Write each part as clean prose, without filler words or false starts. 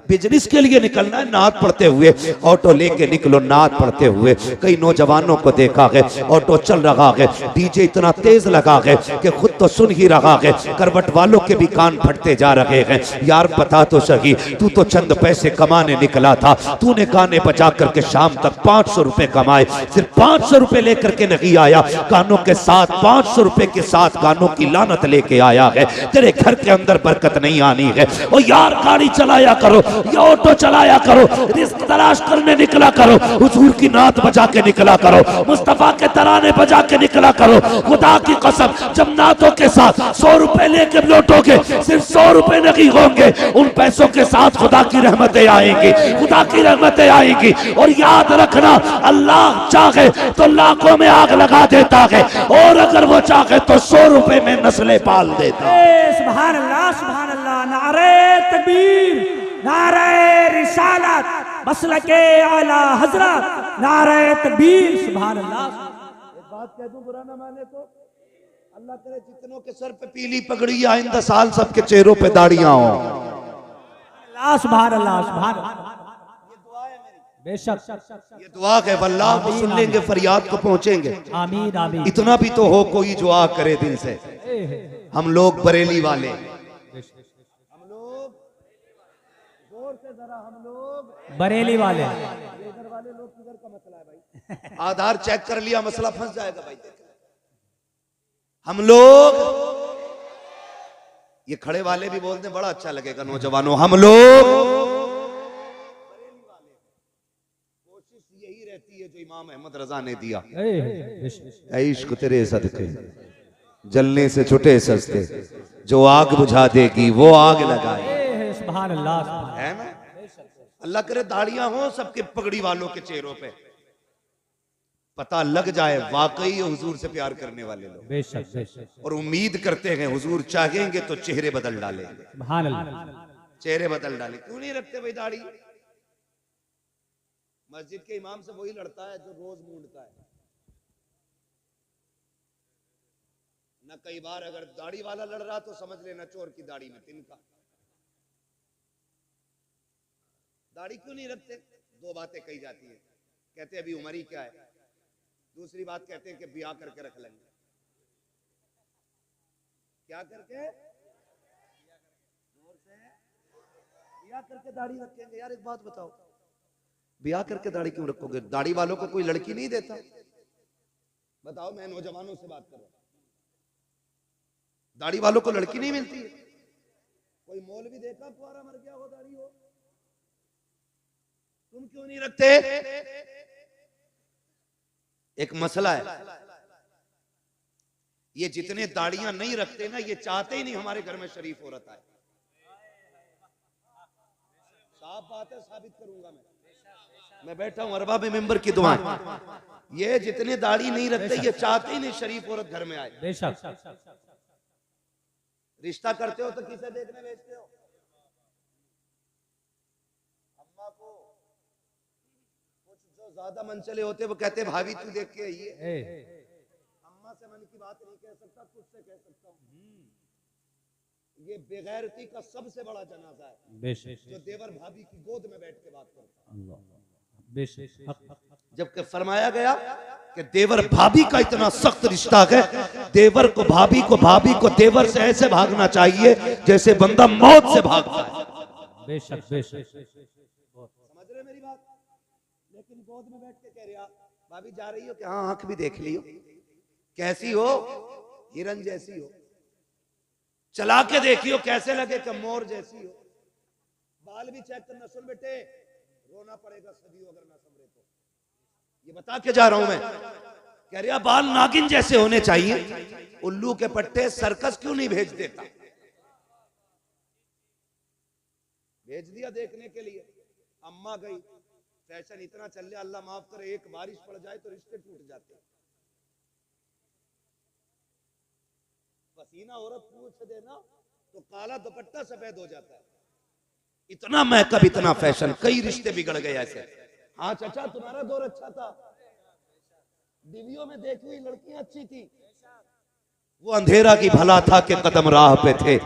Business के लिए निकलना है, नात पढ़ते हुए ऑटो लेके निकलो, नात पढ़ते हुए। कई नौजवानों को देखा है ऑटो चल रहा है, डीजे इतना तेज लगा है कि खुद तो सुन ही रहा है, करवट वालों के भी कान फटते जा रहे हैं। यार बता तो सही, तू तो चंद पैसे कमाने निकला था, तूने गाने बजा करके शाम तक 500 रुपए कमाए, सिर्फ 500 रुपए लेकर के नहीं आया, कानों के साथ 500 रुपए के साथ कानों की लानत लेके आया है। तेरे घर के अंदर बरकत नहीं आनी है। ओ यार गाड़ी चलाया करो, ये ऑटो चलाया करो, रिस्क तलाश करने निकला करो, हुजूर की नात बजा के निकला करो, मुस्तफा के तराने बजा के निकला करो। खुदा की कसम, जब नातों के साथ 100 रुपए लेकर लौटोगे, सिर्फ 100 रुपए नहीं होंगे, उन पैसों के साथ खुदा की रहमतें आएंगी, खुदा की रहमतें आएंगी। और याद रखना, अल्लाह चाहे तो लाखों में आग लगा देता है, और अगर वो चाहे तो 100 रुपए में नस्लें पाल देता है। सुभान अल्लाह, सुभान अल्लाह। नारे तकबीर, नारे रिसालत, मसलके आला हजरत, नारे तकबीर, सुभान अल्लाह। एक बात कह दूं, बुरा ना माने तो, अल्लाह करे जितनों के सर पे पीली पगड़ी, आइंदा साल सबके चेहरों पे दाढ़ियां हो। सुभान अल्लाह, सुभान अल्लाह। बेशक ये दुआ है, वल्लाह वो सुन लेंगे, फरियाद को पहुंचेंगे। आमीन आमीन। इतना भी तो हो कोई जो आ करे दिल से। हम लोग बरेली वाले, हम लोग जोर से जरा, हम लोग बरेली वाले। इधर वाले लोग किधर का मसला है भाई? आधार चेक कर लिया, मसला फंस जाएगा भाई। हम लोग, ये खड़े वाले भी बोलते हैं, बड़ा अच्छा लगेगा नौजवानों, हम लोग यही रहती है जो इमाम अहमद रजा ने दिया। इश्क तेरे सदके जलने से छुटे सस्ते, जो आग बुझा देगी वो आग लगाए। सुभान अल्लाह, है ना? अल्लाह करे दाढ़ियां हो सबके पगड़ी वालों के चेहरों पे, पता लग जाए वाकई हुजूर से प्यार करने वाले लोग। बेशक बेशक। और उम्मीद करते हैं हुजूर चाहेंगे तो चेहरे बदल डालेंगे। सुभान अल्लाह। चेहरे बदल डाले। क्यों नहीं रखते भाई दाढ़ी? मस्जिद के इमाम से वही लड़ता है जो रोज मूंढता है ना। कई बार अगर दाढ़ी वाला लड़ रहा तो समझ लेना चोर की दाढ़ी में तिनका। दाढ़ी क्यों नहीं रखते? दो बातें कही जाती है, कहते अभी उम्र ही क्या है, दूसरी बात कहते हैं कि ब्याह करके रख लेंगे। क्या करके? ब्याह करके दाढ़ी रखेंगे। यार एक बात बताओ, ब्याह करके दाढ़ी क्यों रखोगे? दाढ़ी वालों को कोई लड़की नहीं देता? बताओ, मैं नौजवानों से बात कर रहा हूं, दाढ़ी वालों को लड़की नहीं मिलती है? कोई मौलवी देखा कुआरा मर गया हो दाढ़ी हो? तुम क्यों नहीं रखते? एक मसला है, ये जितने दाढ़ियां नहीं रखते ना, ये चाहते ही नहीं हमारे घर में शरीफ औरत आए। साफ बात है, साबित करूंगा मैं बैठा हूं अरबा में मेंबर की दुआएं। ये जितने दाढ़ी नहीं रखते, ये चाहते ही नहीं शरीफ औरत घर में आए। बेशक। रिश्ता करते हो तो किसे देखने भेजते हो? अम्मा को। कुछ जो ज्यादा मनचले होते वो कहते भाभी तू देख के आइए। अम्मा से मन की बात नहीं कह सकता, तुझसे कह सकता हूँ। ये बेगैरती का सबसे बड़ा जनाजा है जो देवर भाभी की गोद में बैठ के बात करता है। जबकि फरमाया गया कि देवर भाभी का इतना सख्त रिश्ता है, देवर को भाभी को देवर से ऐसे भागना चाहिए जैसे बंदा मौत से भागता है। बेशक बेशक। समझ रहे मेरी बात? लेकिन गोद में बैठ के कह रहा भाभी जा रही हो कि हाँ आंख भी देख लियो, कैसी हो? हिरन जैसी हो। चला के देखियो कैसे लगे कि मोर जैसी हो। बाल भी चेक करना। सुन बेटे, रोना पड़ेगा सदियों अगर ना संभरे तो। ये बता के जा रहा हूं मैं। कह रहा बाल नागिन जैसे होने चाहिए। उल्लू के पट्टे सर्कस क्यों नहीं भेज देता? भेज दिया देखने के लिए। अम्मा गई, फैशन इतना चल रहा, अल्लाह माफ करे, एक बारिश पड़ जाए तो रिश्ते टूट जाते। पसीना औरत पूछ देना तो काला दुपट्टा सफेद हो जाता है। इतना मैकअप, इतना फैशन, कई रिश्ते बिगड़ गए ऐसे। हाँ चाचा तुम्हारा दौर अच्छा था, टीवियों में देखी हुई लड़कियां अच्छी थी। वो अंधेरा की भला था कि कदम राह पे थे,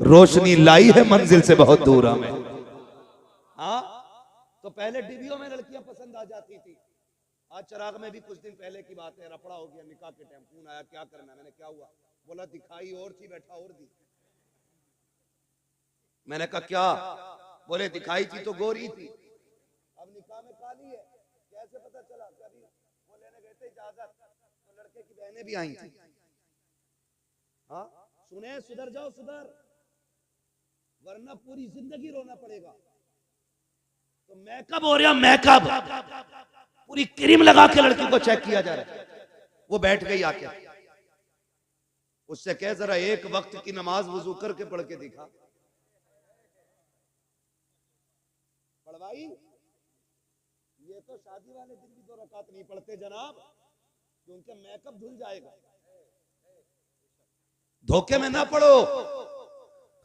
रोशनी लाई है मंजिल से बहुत दूर हमें। हाँ, तो पहले डिबियों में लड़कियां पसंद आ जाती थी। आज चिराग में भी कुछ दिन पहले की बात है, रफड़ा हो गया निकाह के टाइम, फोन आया क्या करना है, मैंने क्या हुआ, बोला दिखाई और थी बैठा और दी। मैंने कहा क्या, बोले दिखाई थी तो गोरी थी, अब निकाह में काली है, कैसे पता चला, कभी वो लेने गए थे इजाजत तो लड़के की बहनें भी आई थी। हाँ सुने, सुधर जाओ सुधर, वरना पूरी जिंदगी रोना पड़ेगा। तो मेकअप हो रहा, मेकअप पूरी क्रीम लगा के लड़की को चेक किया जा रहा है। वो बैठ गई आके, उससे कह जरा एक वक्त की नमाज वजू करके पढ़ के दिखा। पढ़वाई, ये तो शादी वाले दिन भी 2 रकात नहीं पढ़ते जनाब, क्योंकि मेकअप धुल जाएगा। धोखे में ना पड़ो।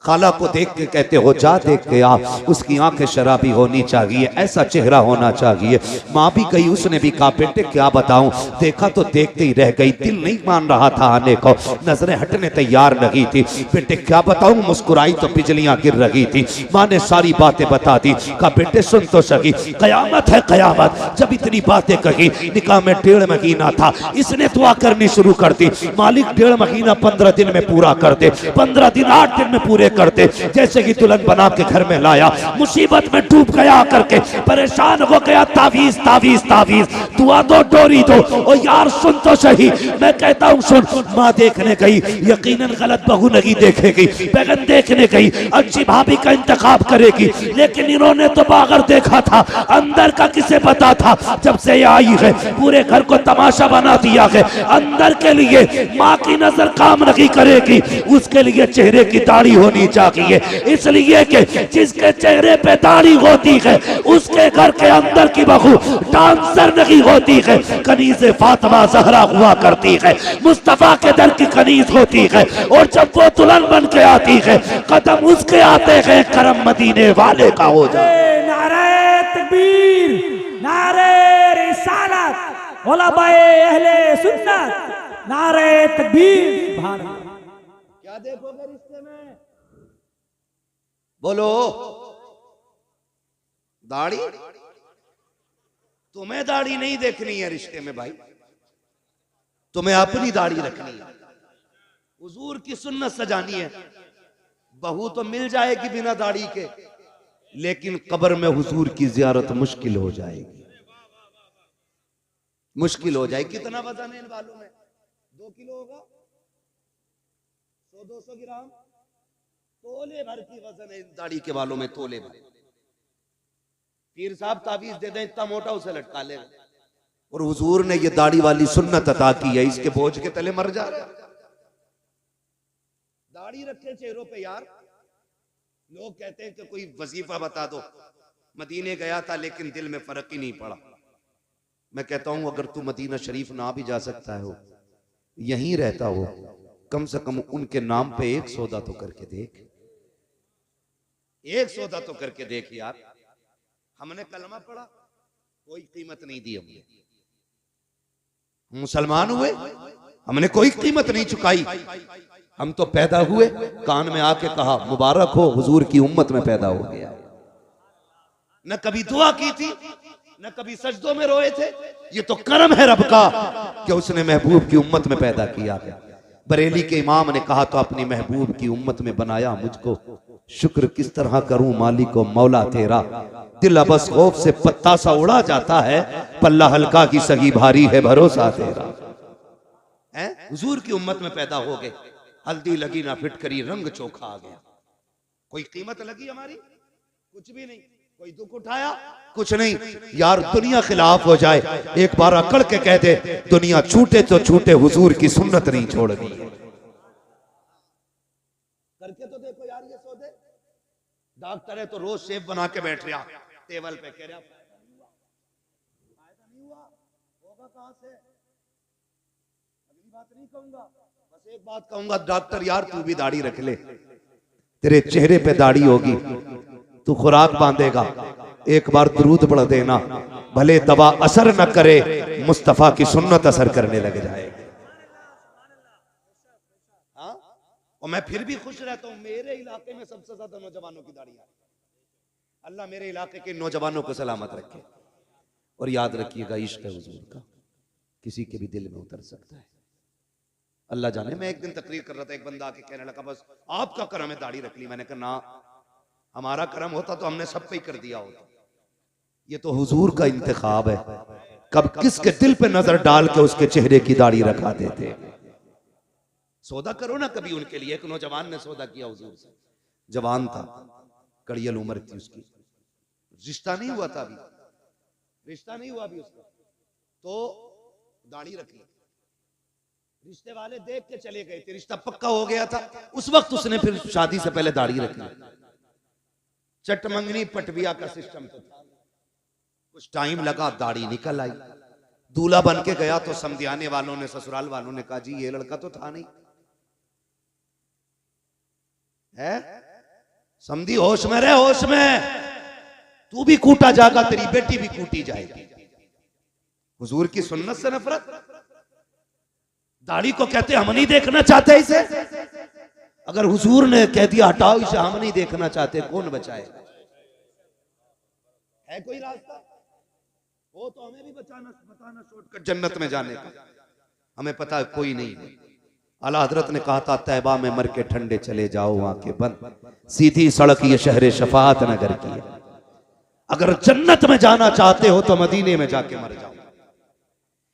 खाला को देख के कहते हो जा देख के आ, उसकी आंखें शराबी होनी चाहिए, ऐसा चेहरा होना चाहिए। माँ भी गई, उसने भी कहा बेटे क्या बताऊं, देखा तो देखते ही रह गई, दिल नहीं मान रहा था आने को, नजरें हटने तैयार लगी थी। बेटे क्या बताऊं, मुस्कुराई तो बिजलियां गिर रही थी। माँ ने सारी बातें बता दी। कहा बेटे सुन तो सकी, कयामत है कयामत, जब इतनी बातें कही। निकाह में 1.5 महीना था, इसने दुआ करनी शुरू कर दी, मालिक 1.5 महीना 15 दिन में पूरा कर दे, 15 दिन 8 दिन में पूरे करते। जैसे कि दुल्हन बना के घर में लाया, मुसीबत में डूब गया करके परेशान हो गया, तावीज तावीज तावीज, दुआ दो डोरी दो। ओ यार सुन तो सही, मैं कहता हूँ सुन। माँ देखने गई, यकीनन गलत बहू नहीं देखेगी, बहन देखने गई अच्छी भाभी का इंतखाब करेगी, लेकिन इन्होंने तो बागर देखा था, अंदर का किसे पता था। जब से ये आई है पूरे घर को तमाशा बना दिया है। अंदर के लिए माँ की नजर काम नहीं करेगी, उसके लिए चेहरे की दाढ़ी होनी चाहिए, इसलिए कि जिसके चेहरे पे दाढ़ी होती है उसके घर के अंदर की बहू डांसर नहीं होती है। कनीज़ फातिमा ज़हरा हुआ करती है, मुस्तफा के दर की कनीज होती है, और जब वो दुल्हन बन के आती है कदम उसके आते हैं, करम मदीने वाले का हो जाए। नारे तकबीर, नारे रिसालत, उलमाए अहले सुन्नत, नारे तकबीर। क्या देखोगे रिश्ते में, बोलो दाढ़ी, तुम्हें दाढ़ी नहीं देखनी है रिश्ते में भाई, तुम्हें अपनी दाढ़ी रखनी है, हुजूर की सुन्नत सजानी है। बहू तो मिल जाएगी बिना दाढ़ी के, लेकिन कब्र में हुजूर की जियारत मुश्किल हो जाएगी, मुश्किल हो जाएगी। कितना वजन है इन बालों में, 2 किलो होगा, 100-200 ग्राम, तोले भर की वजन है दाढ़ी के बालों में, तोले भर। पीर साहब ताबीज दे दें इतना मोटा, उसे लटका ले। और हुजूर ने ये दाढ़ी वाली सुन्नत अता की है, इसके बोझ के तले मर जा रहा है। दाढ़ी रखे चेहरों पे यार। लोग कहते हैं कि कोई वजीफा बता दो, मदीने गया था लेकिन दिल में फर्क ही नहीं पड़ा। मैं कहता हूं अगर तू मदीना शरीफ ना भी जा सकता है, यहीं रहता हो, कम से कम उनके नाम पे एक सौदा तो करके देख, एक सौदा तो करके देख यार। हमने कलमा पढ़ा, कोई कीमत नहीं दी, हमने मुसलमान हुए, हमने कोई कीमत नहीं चुकाई। हम तो पैदा हुए, कान में आके कहा मुबारक हो हुजूर की उम्मत में पैदा हो गया। न कभी दुआ की थी, न कभी सजदों में रोए थे। ये तो करम है रब का कि उसने महबूब की उम्मत में पैदा किया है। बरेली के इमाम ने कहा तो अपनी महबूब की उम्मत में बनाया मुझको, शुक्र किस तरह करूं मालिक को मौला तेरा। दिल अबस खौफ से पत्ता सा उड़ा जाता है, पल्ला हल्का की सगी भारी है भरोसा तेरा। हुजूर की उम्मत में पैदा हो गए, हल्दी लगी ना फिटकरी, रंग चोखा आ गया। कोई कीमत लगी हमारी? कुछ भी नहीं। कोई दुख उठाया? कुछ नहीं। यार दुनिया खिलाफ हो जाए, एक बार अकड़ के कह दे दुनिया छूटे तो छूटे, हुजूर की सुन्नत नहीं छोड़नी। करके तो देखो यार ये सौदे। डॉक्टर है तो रोज सेब बना के बैठ रहा टेबल पे, कह रहा फायदा नहीं हुआ, होगा कहां से? अगली बात नहीं कहूंगा, बस एक बात कहूंगा, डॉक्टर यार तू भी दाढ़ी रख ले, तेरे चेहरे पे दाढ़ी होगी, तू खुराक बांधेगा, एक बार दुरूद पढ़ देना, भले दवा असर न करे, मुस्तफा की सुन्नत असर करने लग जाएगी। हाँ? और मैं फिर भी खुश रहता हूं, मेरे इलाके में सबसे ज्यादा नौजवानों की दाढ़ी है। अल्लाह मेरे इलाके के नौजवानों को सलामत रखे। और याद रखिएगा, इश्क है हुजूर का किसी के भी दिल में उतर सकता है। अल्लाह जाने, मैं एक दिन तकरीर कर रहा था, एक बंदा आके कहने लगा बस आपका करम है दाढ़ी रख ली। मैंने कहा ना, हमारा करम होता तो हमने सब पे ही कर दिया होता। ये तो हुजूर का इंतखाब है, कब किसके दिल पे नजर डाल के उसके चेहरे की दाढ़ी रखा देते। सौदा करो ना कभी उनके लिए। एक नौजवान ने सौदा किया हुजूर से, जवान था, कड़ियल उम्र थी उसकी, रिश्ता नहीं हुआ था अभी, रिश्ता नहीं हुआ अभी उसका, तो दाढ़ी रख ली। रिश्ते वाले देख के चले गए थे, रिश्ता पक्का हो गया था। उस वक्त उसने फिर शादी से पहले दाढ़ी रख ली। चटमंगनी पटविया का सिस्टम था। कुछ टाइम लगा, दाढ़ी निकल आई। दूल्हा बन के गया तो समधियाने वालों ने, ससुराल वालों ने कहा जी ये लड़का तो था नहीं है, समधी होश में रहे, होश में, तू भी कूटा जाएगा, तेरी बेटी भी कूटी जाएगी। हुजूर की सुन्नत से नफरत। दाढ़ी को कहते हम नहीं देखना चाहते इसे। अगर हुजूर ने कह दिया हटाओ इसे, हम नहीं देखना चाहते, कौन बचाएगा? है कोई रास्ता? वो तो हमें भी बताना शॉर्टकट जन्नत में जाने का, हमें पता है कोई नहीं है। आला हजरत ने कहा था तैबा में मर के ठंडे चले जाओ, आंखें बंद, सीधी सड़क ये शहर शफात नगर की है। अगर जन्नत में जाना चाहते हो तो मदीने में जाके मर जाओ,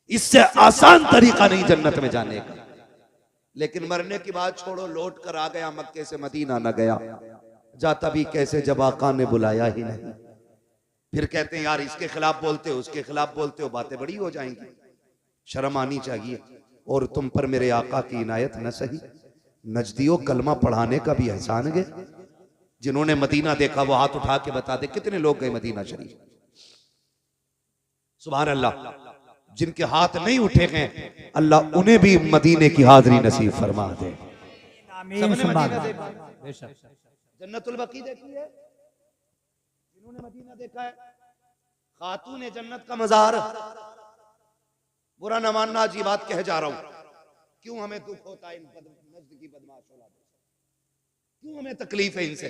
इससे आसान तरीका नहीं जन्नत में जाने का। लेकिन मरने की बात छोड़ो, लौट कर आ गया मक्के से मदीना न गया, जाता भी कैसे जब आका ने बुलाया ही नहीं। फिर कहते हैं यार इसके खिलाफ बोलते हो, उसके खिलाफ बोलते हो, बातें बड़ी हो जाएंगी, शर्म आनी चाहिए। और तुम पर मेरे आका की इनायत न सही, नजदियों कलमा पढ़ाने का भी एहसान है। जिन्होंने मदीना देखा वो हाथ उठा के बता दे कितने लोग गए मदीना शरीफ। सुभान अल्लाह। जिनके हाथ नहीं उठे हैं अल्लाह उन्हें भी मदीने की हाजिरी नसीब फरमा दे। सबने मदीना देखा, जन्नतुल बकी देखी है, जिन्होंने मदीना देखा है। खातून जन्नत का मज़ार, बुरा न मानना, आज ये बात कह जा रहा हूं, क्यों हमें दुख होता है इन नज़दीकी बदमाश औलाद से, क्यों हमें तकलीफ है इनसे।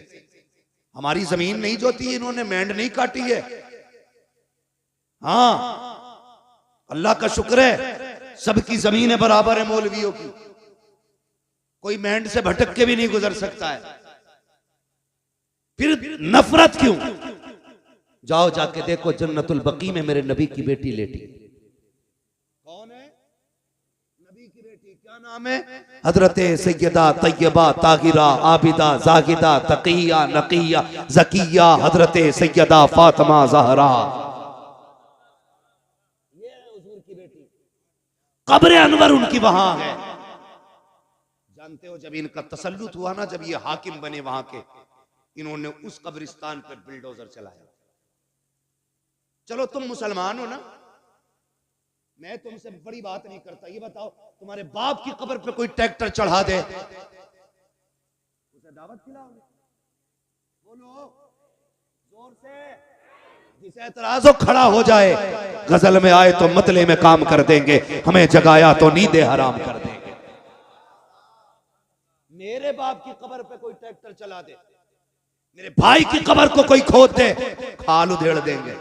हमारी जमीन नहीं जोती, इन्होंने मेंढ नहीं काटी है। हाँ, अल्लाह का शुक्र है सबकी जमीनें बराबर है मौलवियों की, कोई मेंढ से भटक के भी नहीं गुजर सकता है। फिर नफरत क्यों? जाओ जाके देखो जन्नतुल बकी में मेरे नबी की बेटी लेटी। कौन है नबी की बेटी? क्या नाम है? हजरत सैयदा तैयबा ताहिरा आबिदा जाहिदा तकिया नकिया जकिया हजरत सैयदा फातिमा ज़हरा। ये हुजूर की बेटी, कब्र अनवर उनकी वहां है। जानते हो जब इनका तसल्लुत हुआ ना, जब ये हाकिम बने वहां के, इन्होंने उस कब्रिस्तान पर बिल्डोजर चलाया। चलो तुम मुसलमान हो ना, मैं तुमसे बड़ी बात नहीं करता, ये बताओ तुम्हारे बाप की कब्र पे कोई ट्रैक्टर चढ़ा दे, उसे दावत खिलाओगे? बोलो जोर से। जिसे एतराज हो खड़ा हो जाए, गजल में आए तो मतले में काम कर देंगे, हमें जगाया तो नींदे हराम कर देंगे। मेरे बाप की कब्र पे कोई ट्रैक्टर चला दे, मेरे भाई की कब्र को कोई खोद दे, खाल उधेड़ देंगे।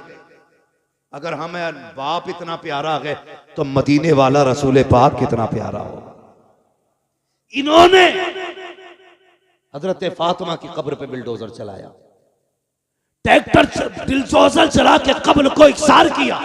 अगर हमें बाप इतना प्यारा है तो मदीने वाला रसूल पाक कितना प्यारा हो। इन्होंने हजरत फातिमा की कब्र पे बिल्डोजर चलाया, ट्रैक्टर बिल्डोजर चला के कब्र को इकसार किया,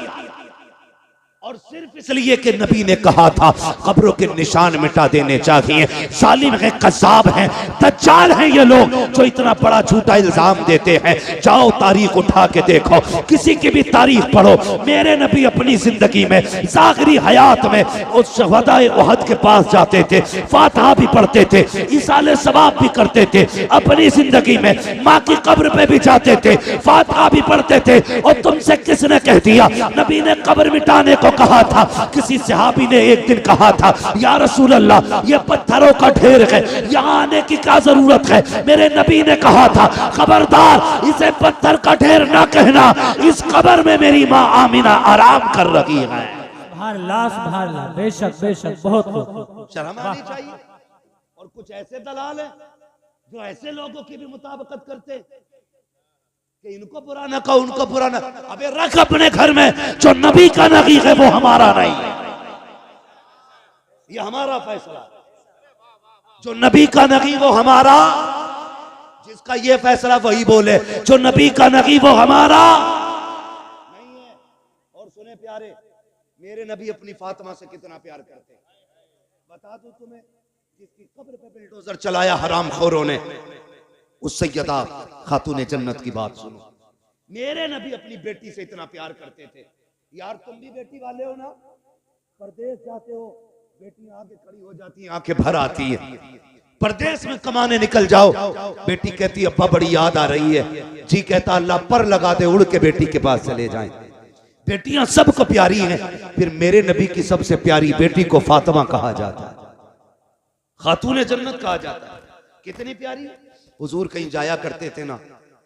और सिर्फ इसलिए कि नबी ने कहा था कब्रों के निशान मिटा देने चाहिए। जालिम है, कज़्ज़ाब है, दज्जाल हैं ये लोग जो इतना बड़ा झूठा इल्जाम देते हैं। जाओ तारीख उठा के देखो, किसी की भी तारीख पढ़ो। मेरे नबी अपनी जिंदगी में ज़ाहिरी हयात में उस शहदाए उहद के पास जाते थे, फातिहा भी पढ़ते थे, इसाले सवाब भी करते थे, अपनी जिंदगी में माँ की कब्र पे भी जाते थे, फातिहा भी पढ़ते थे। और तुमसे किसने कह दिया? नबी ने कब्र मिटाने को कहा था। किसी सहाबी ने एक दिन कहा था या रसूल अल्लाह ये पत्थरों का ढेर है, यहाँ आने की क्या जरूरत है? मेरे नबी ने कहा था खबरदार इसे पत्थर का ढेर ना कहना, इस कब्र में मेरी माँ आमिना आराम कर रही है। सुभान अल्लाह, बेशक बेशक, बहुत शर्म आनी चाहिए। और कुछ ऐसे दलाल है जो ऐसे लोगों की भी मुताबिकत करते। कि इनको बुरा ना कहो, उनको बुरा ना। अबे रख अपने घर में, जो नबी का नगी है वो हमारा नहीं है, ये हमारा फैसला। जो नबी का नगी वो हमारा, जिसका ये फैसला वही बोले, जो नबी का नगी वो हमारा नहीं है। और सुने प्यारे, मेरे नबी अपनी फातिमा से कितना प्यार करते हैं, बता दूं तुम्हें। जिसकी कब्र पे बिल्डोजर चलाया हराम खोरों ने, उस सैयदा खातून जन्नत की बात सुनो। मेरे नबी अपनी बेटी से इतना प्यार करते थे। यार तुम भी बेटी वाले हो ना, परदेश जाते हो, बेटियां आगे खड़ी हो जाती हैं, आंखें भर आती है। परदेश में कमाने निकल जाओ, बेटी कहती अब्बा बड़ी याद आ रही है, जी कहता अल्लाह पर लगा दे, उड़ के बेटी के पास चले जाएं। बेटियां सबको प्यारी हैं, फिर मेरे नबी की सबसे प्यारी बेटी को फातिमा कहा जाता है, खातून जन्नत कहा जाता है। कितनी प्यारी। हुजूर कहीं जाया करते थे ना,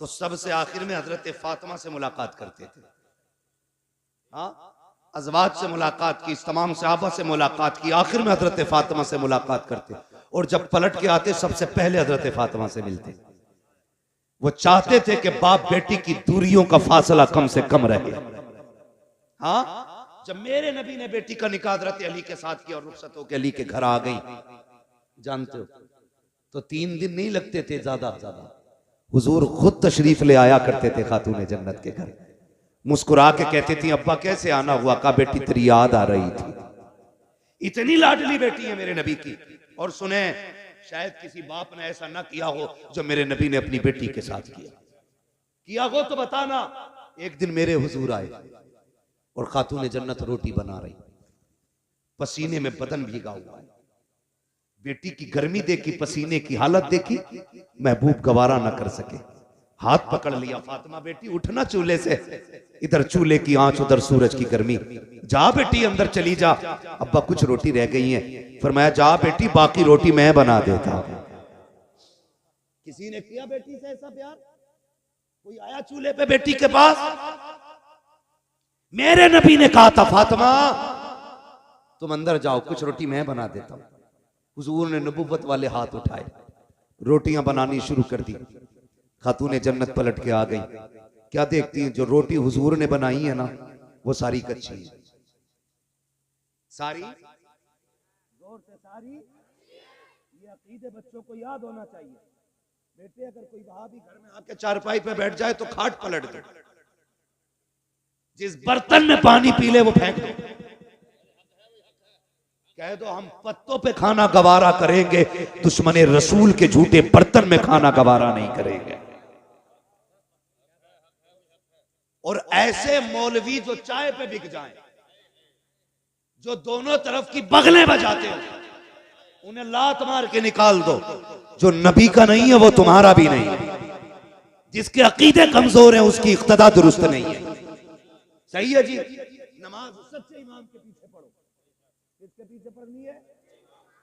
तो सबसे आखिर में हजरत फातिमा से मुलाकात करते थे। हाँ, अज़वाज से मुलाकात की, तमाम सहाबा से मुलाकात की, आखिर में हजरत फातिमा से मुलाकात करते। और जब पलट के आते सबसे पहले हजरत फातिमा से मिलते। वो चाहते थे कि बाप बेटी की दूरियों का फासला कम से कम रहे। हाँ, जब मेरे नबी ने बेटी का निकाह हजरत अली के साथ किया और रुखसत होकर अली के घर आ गई, जानते हो, तो 3 दिन नहीं लगते थे ज्यादा ज्यादा। हुजूर खुद तशरीफ ले आया करते थे खातून जन्नत के घर, मुस्कुरा के कहती थी अब्बा कैसे आना हुआ, का बेटी तेरी याद आ रही थी। इतनी लाडली बेटी है मेरे नबी की। और सुने, शायद किसी बाप ने ऐसा ना किया हो जो मेरे नबी ने अपनी बेटी के साथ किया हो तो बताना। एक दिन मेरे हुजूर आए और खातून जन्नत रोटी बना रही, पसीने में बदन भीगा हुआ है। बेटी की गर्मी देखी, पसीने की हालत देखी, महबूब गवारा न कर सके, हाथ पकड़ लिया, फातिमा बेटी उठना चूल्हे से, इधर चूल्हे की आंच उधर सूरज की गर्मी, जा बेटी अंदर चली जा, अब्बा कुछ रोटी रह गई है। फरमाया जा बेटी बाकी रोटी मैं बना देता हूं। किसी ने किया बेटी से ऐसा प्यार? कोई आया चूल्हे पे बेटी के पास? मेरे नबी ने कहा था फातिमा तुम अंदर जाओ, कुछ रोटी मैं बना देता हूं। हुजूर ने नबुव्वत वाले हाथ उठाए, रोटियां बनानी शुरू कर दी। खातून जन्नत पलट के आ गई, क्या देखती हैं, जो रोटी हुजूर ने बनाई है ना वो सारी कच्ची है। सारी जोर से सारी। ये अकीदे बच्चों को याद होना चाहिए। बेटे अगर कोई वहाबी घर में आके चारपाई पे बैठ जाए तो खाट पलट दो, जिस बर्तन में पानी पी ले वो फेंक दो, कह दो हम पत्तों पे खाना गवारा करेंगे, दुश्मन रसूल के झूठे बर्तन में खाना गवारा नहीं करेंगे। और ऐसे मौलवी जो चाय पे बिक जाएं, जो दोनों तरफ की बगलें बजाते हो, उन्हें लात मार के निकाल दो। जो नबी का नहीं है वो तुम्हारा भी नहीं है। जिसके अकीदे कमजोर हैं उसकी इक्तदा दुरुस्त नहीं है। सही है जी। नमाज सच्चे इमाम के पीछे पढ़ो। किसके पीछे पढ़नी है?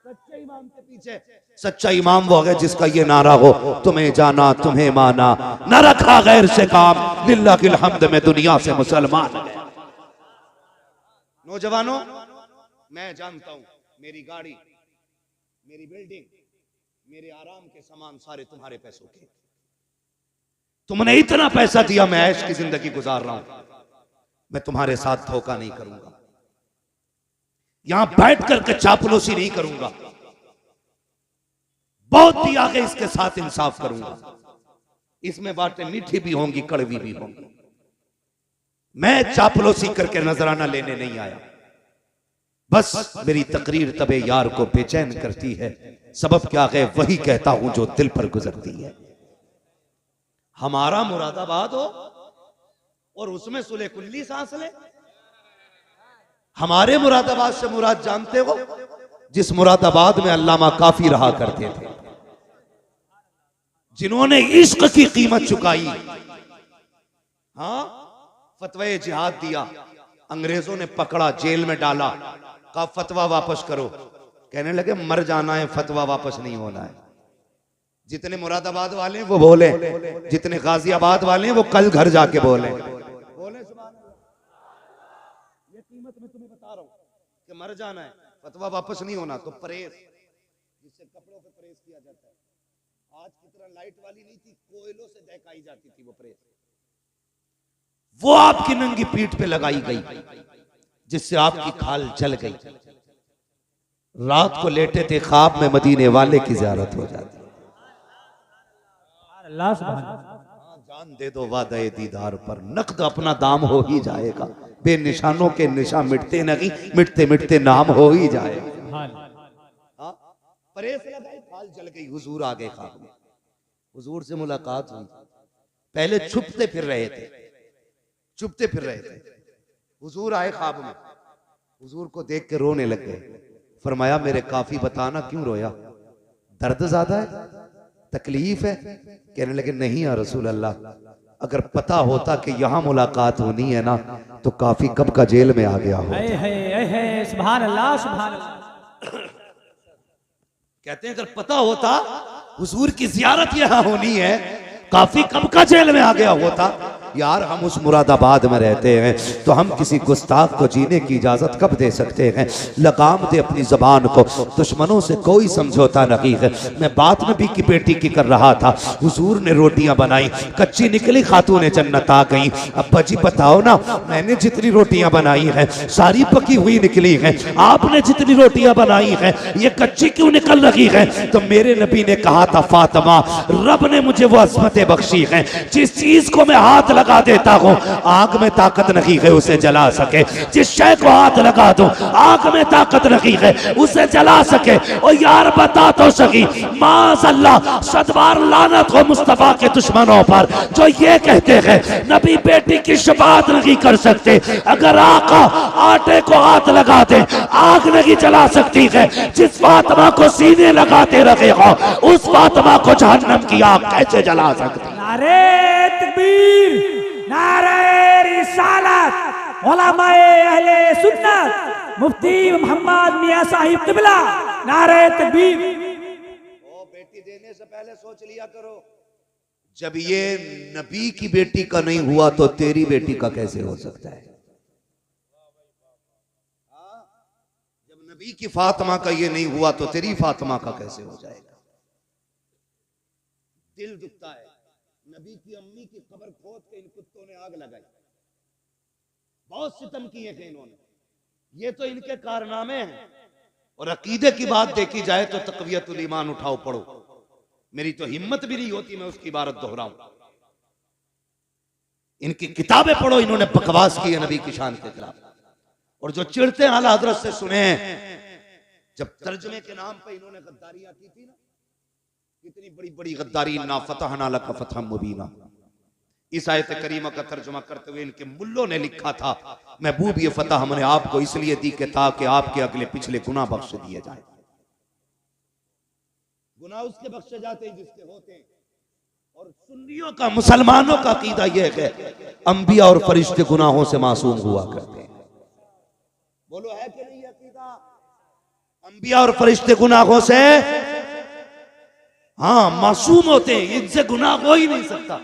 सच्चे इमाम के पीछे। सच्चा इमाम वो है जिसका ये नारा हो, तुम्हें जाना तुम्हें माना, न रखा गैर से काम, लिल्लाहिल हम्द में दुनिया से मुसलमान। नौजवानों, मैं जानता हूं मेरी गाड़ी, मेरी बिल्डिंग, मेरे आराम के सामान सारे तुम्हारे पैसों के। तुमने इतना पैसा दिया, मैं ऐश की जिंदगी गुजार रहा हूं, मैं तुम्हारे साथ धोखा नहीं करूंगा, यहां बैठ करके चापलूसी नहीं करूंगा, बहुत दिया है इसके साथ इंसाफ करूंगा। इसमें बातें मीठी भी होंगी कड़वी भी होंगी। मैं चापलूसी करके नजराना लेने नहीं आया, बस मेरी तकरीर तबे यार को बेचैन करती है। सबब क्या है वही कहता हूं जो दिल पर गुजरती है। हमारा मुरादाबाद हो और उसमें सुले कुल्ली सांस ले। हमारे मुरादाबाद से मुराद जानते हो? जिस मुरादाबाद में अल्लामा काफी रहा करते थे, जिन्होंने इश्क की कीमत चुकाई। हाँ, फतवे जिहाद दिया, अंग्रेजों ने पकड़ा, जेल में डाला, कहा फतवा वापस करो, कहने लगे मर जाना है, फतवा वापस नहीं होना है। जितने मुरादाबाद वाले हैं वो बोले, जितने गाजियाबाद वाले हैं वो कल घर जाके बोले सुभान अल्लाह। ये कीमत मैं तुम्हें बता रहा हूं कि मर जाना है, फतवा वापस नहीं होना। तो परेज, जिससे कपड़ों पे परेज किया जाता है, आज की तरह लाइट वाली नहीं थी, कोयलों से दहकाई जाती थी वो परेज। वो आपकी नंगी पीठ पे लगाई गई जिससे आपकी खाल जल गई। रात को लेटे थे, ख्वाब में मदीने वाले की ज़ियारत हो जाती। अल्लाह सुभान अल्लाह। जान दे दो वादे दीदार पर, नकद अपना दाम हो ही जाएगा। बेनिशानों के निशान मिटते नहीं, मिटते मिटते नाम हो ही जाएगा। हाँ, परेश लगाई, खाल जल गई, हुजूर आ गए ख्वाब में। हुजूर से मुलाकात हुई। पहले छुपते फिर रहे थे, छुपते फिर रहे थे। हुजूर आए ख्वाब में, हुजूर को देख के रोने लग गए। फरमाया मेरे काफी बताना क्यों रोया, दर्द ज्यादा है, तकलीफ है? कहने लगे नहीं या रसूल अल्लाह, अगर पता होता कि यहाँ मुलाकात होनी है ना तो काफी कब का जेल में आ गया हो। सुभान अल्लाह सुभान अल्लाह। कहते हैं अगर पता होता हुजूर की जियारत यहाँ होनी है, काफी कब का जेल में आ गया होता। यार हम उस मुरादाबाद में रहते हैं तो हम किसी गुस्ताख को जीने की इजाजत कब दे सकते हैं। लगाम दे अपनी जबान को, दुश्मनों से कोई समझौता नहीं है। मैं बात में भी की बेटी की कर रहा था, हुजूर ने रोटियां बनाई, कच्ची निकली, खातून जन्नत आ गई। अब्बा जी बताओ ना, मैंने जितनी रोटियां बनाई हैं सारी पकी हुई निकली हैं, आपने जितनी रोटियां बनाई हैं ये कच्ची क्यों निकल रही है? तो मेरे नबी ने कहा था फातिमा, रब ने मुझे वो अज़मतें बख्शी हैं, जिस चीज को मैं हाथ लगा देता हूं आग में ताकत नहीं है उसे जला सके। जिस शय को हाथ लगा दूं आग में ताकत नहीं है उसे जला सके। और यार बता तो सही, माज़अल्लाह सदबार लानत हो मुस्तफा के दुश्मनों पर जो ये कहते हैं नबी बेटी की शफाअत नहीं कर सकते। अगर आका आटे को हाथ लगा दे आग नहीं जला सकती है, जिस फातिमा को सीने लगाते रहे हो उस फातिमा को जहन्नम की आग कैसे जला सकती? नारे तकबीर, नारे रिसालत, उलमाए अहले सुन्नत, मुफ्ती मोहम्मद मियां साहिब किबला, नारे तकबीर। ओ बेटी देने से पहले सोच लिया करो, जब ये नबी की बेटी का नहीं हुआ तो तेरी बेटी का कैसे हो सकता है? जब नबी की फातिमा का ये नहीं हुआ तो तेरी फातिमा का कैसे हो जाएगा? दिल दुखता है। नबी की अम्मी की कब्र खोद के इन कुत्तों ने आग लगाई, बहुत सितम किए थे इन्होंने। ये तो इनके कारनामे हैं। और अकीदे की बात देखी जाए तो तक़वियतुल ईमान उठाओ पढ़ो, मेरी तो हिम्मत भी नहीं होती मैं उसकी इबारत दोहराऊं। इनकी किताबें पढ़ो, इन्होंने बकवास की है नबी की शान के खिलाफ। और जो चिढ़ते हैं आला हज़रत से सुने, जब तर्जमे के नाम पे इन्होंने गद्दारियां की थी ना, कितनी बड़ी बड़ी गद्दारी, ना फतहना लका फतहम मुबीना। इस आयत करीमा का तर्जुमा करते हुए इनके मुल्लों ने लिखा था, महबूब ये फतह हमने आपको इसलिए दी कि ताकि आपके अगले पिछले गुनाह बख्श दिए जाए। गुनाह उसके बख्शे जाते हैं जिसके होते हैं। और सुन्नियों का, मुसलमानों का अकीदा यह है अंबिया और फरिश्ते गुनाहों से मासूम हुआ करते हैं। बोलो है कि नहीं अकीदा? अंबिया और फरिश्ते गुनाहों से हाँ मासूम होते हैं, इनसे गुनाह हो ही नहीं सकता।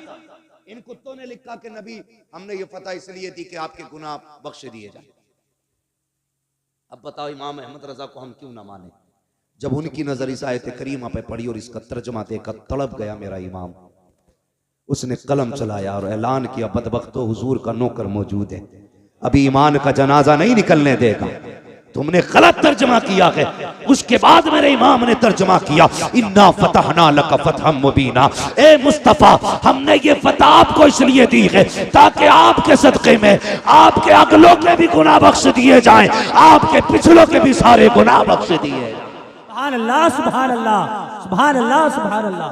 इन कुत्तों ने लिखा कि नबी हमने ये फतह इसलिए दी कि आपके गुनाह बख्श दिए जाए। अब बताओ इमाम अहमद रजा को हम क्यों ना माने? जब उनकी नजर इस आयत करीमा पे पड़ी और इसका तर्जुमा देखकर तड़प गया मेरा इमाम। उसने कलम चलाया और ऐलान किया, बदबख्तो हुजूर का नौकर मौजूद है, अभी ईमान का जनाजा नहीं निकलने देगा। तुमने गलत तर्जमा किया है। उसके बाद मेरे इमाम ने तर्जमा किया, इन्ना फतहना लका फतहम मुबीना। ए मुस्तफा, हमने ये फतह आपको इसलिए दी है ताकि आपके सदक़े में आपके अगलों के भी गुनाह बख्श दिए जाएं, आपके पिछलों के भी सारे गुनाह बख्श दिए जाएं। सुभान अल्लाह सुभान अल्लाह सुभान अल्लाह सुभान अल्लाह।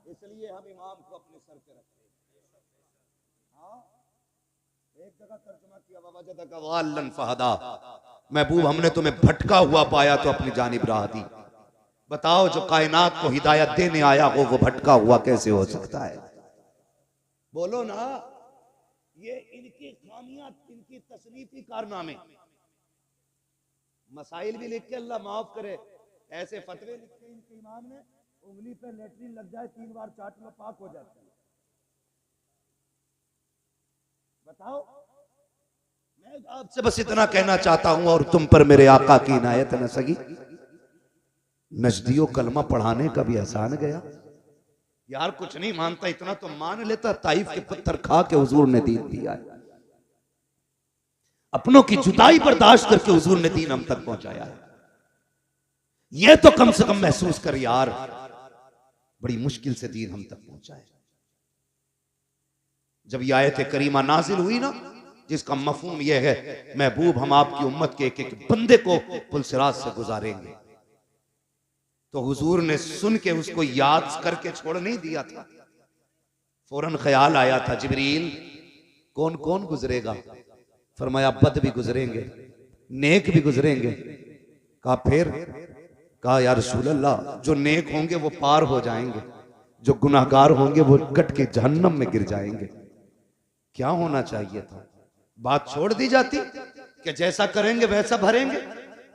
इसलिए हम इमाम को अपने सर पे रखते हैं। एक जगह तर्जुमा किया, ववजदका वाल्लन फहदा, महबूब हमने तुम्हें भटका हुआ पाया तो अपनी जानिब राह दी। बताओ जो कायनात को हिदायत देने आया हो वो भटका हुआ कैसे हो सकता है? बोलो ना। ये इनकी खामियां, इनकी तसनीफी कारनामे। मसाइल भी लिख के अल्लाह माफ करे, ऐसे फतवे लिखे इनके इमाम ने, उंगली पे लेटरिन लग जाए 3 बार चाट लो पाक हो जाता है। बताओ। मैं आपसे बस इतना कहना चाहता हूं और तुम पर मेरे आका की इनायत न सगी, नजदियों कलमा पढ़ाने का भी एहसान गया। यार कुछ नहीं मानता, इतना तो मान लेता, ताइफ के पत्थर खा के हुजूर ने दीन दिया है। अपनों की जुदाई बर्दाश्त करके हुजूर ने दीन हम तक पहुंचाया है। यह तो कम से कम महसूस कर यार, बड़ी मुश्किल से दीन हम तक पहुंचा है। जब यह आयत करीमा नाजिल हुई ना, जिसका मफहूम यह है, महबूब हम आपकी उम्मत के एक एक बंदे को पुलसिरात से गुजारेंगे, तो हुजूर ने सुन के उसको याद करके छोड़ नहीं दिया था। फौरन ख्याल आया था, जिब्रील कौन कौन गुजरेगा? फरमाया बद भी गुजरेंगे, नेक भी गुजरेंगे। कहा फिर? कहा या रसूल अल्लाह, जो नेक होंगे वो पार हो जाएंगे, जो गुनाहगार होंगे वो कट के जहन्नम में गिर जाएंगे। क्या होना चाहिए था? बात छोड़ दी जाती कि जैसा करेंगे वैसा भरेंगे,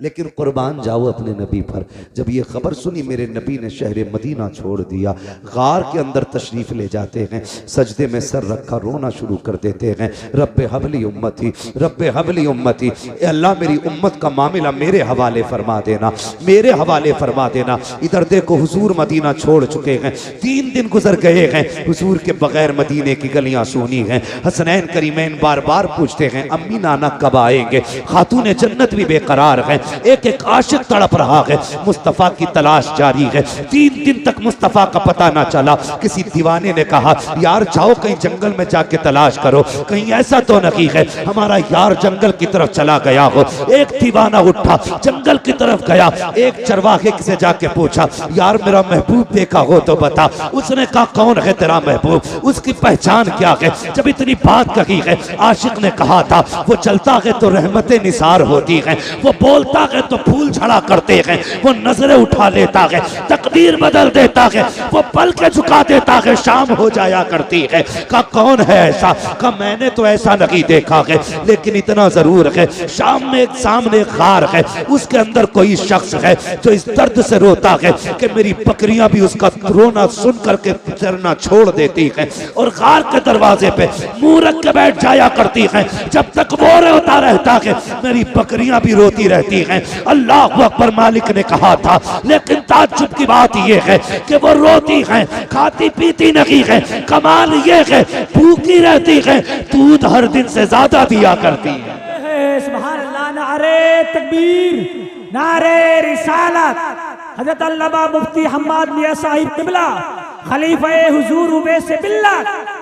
लेकिन कुर्बान जाओ अपने नबी पर। जब ये खबर सुनी, मेरे नबी ने शहर मदीना छोड़ दिया, गार के अंदर तशरीफ ले जाते हैं, सजदे में सर रखा रोना शुरू कर देते हैं। रब्बे हबली उम्मती, रब्बे हबली उम्मती, अल्लाह मेरी उम्मत का मामला मेरे हवाले फरमा देना, मेरे हवाले फरमा देना। इधर देखो हुजूर मदीना छोड़ चुके हैं, 3 दिन गुजर गए हैं, हुजूर के बगैर मदीने की गलियां सूनी हैं। हसनैन करीमैन बार बार पूछते हैं अम्मी नाना कब आएंगे? खातून जन्नत भी बेकरार है, एक एक आशिक तड़प रहा है, मुस्तफा की तलाश जारी है। 3 दिन तक मुस्तफा का पता ना चला। किसी दीवाने ने कहा यार जाओ कहीं जंगल में जाके तलाश करो, कहीं ऐसा तो नहीं है हमारा यार जंगल की तरफ चला गया हो। एक दीवाना उठा, जंगल की तरफ गया, एक चरवाहे से जाके पूछा यार मेरा महबूब देखा हो तो बता। उसने कहा कौन है तेरा महबूब, उसकी पहचान क्या है? जब इतनी बात कही है, आशिक ने कहा था वो चलता है तो रहमतें निसार होती हैं, वो बोलता है तो फूल झड़ा करते हैं, वो नजरें उठा लेता है, तकदीर बदल देता है, वो पल के झुका देता है, शाम हो जाया करती है। का कौन है ऐसा? का मैंने तो ऐसा नहीं देखा है, लेकिन इतना जरूर है शाम में एक सामने गार है, उसके अंदर कोई शख्स है जो इस दर्द से रोता है कि मेरी बकरियां भी उसका रोना सुन करके चरना छोड़ देती है, और गार के दरवाजे पे मुंह रख के बैठ जाया करती है। जब तक वो रोता रहता है, मेरी बकरियां भी रोती रहती हैं। अल्लाह अकबर मालिक ने कहा था, लेकिन ताज्जुब की बात यह है कि वो रोती हैं, खाती पीती नहीं है। कमाल ये है भूखी रहती है, दूध हर दिन से ज्यादा दिया करती है। सुभान अल्लाह, नारे तकबीर, नारे रिसालत। हजरत अल्लामा मुफ्ती हम्माद मियां साहिब किबला, खलीफा हुजूर उवैस बिल्ला,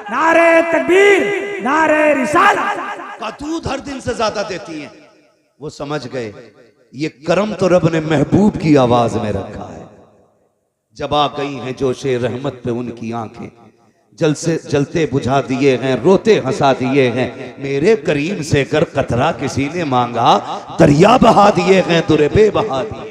नारे तकबीर, नारे रिसालत। का दूध हर दिन से ज्यादा देती हैं। वो समझ गए ये करम तो रब ने महबूब की आवाज में रखा है। जब आ गई हैं जोशे रहमत पे उनकी आंखें, जल से जलते बुझा दिए हैं, रोते हंसा दिए हैं। मेरे करीम से कर कतरा किसी ने मांगा, दरिया बहा दिए हैं, दुरे बहा दिए।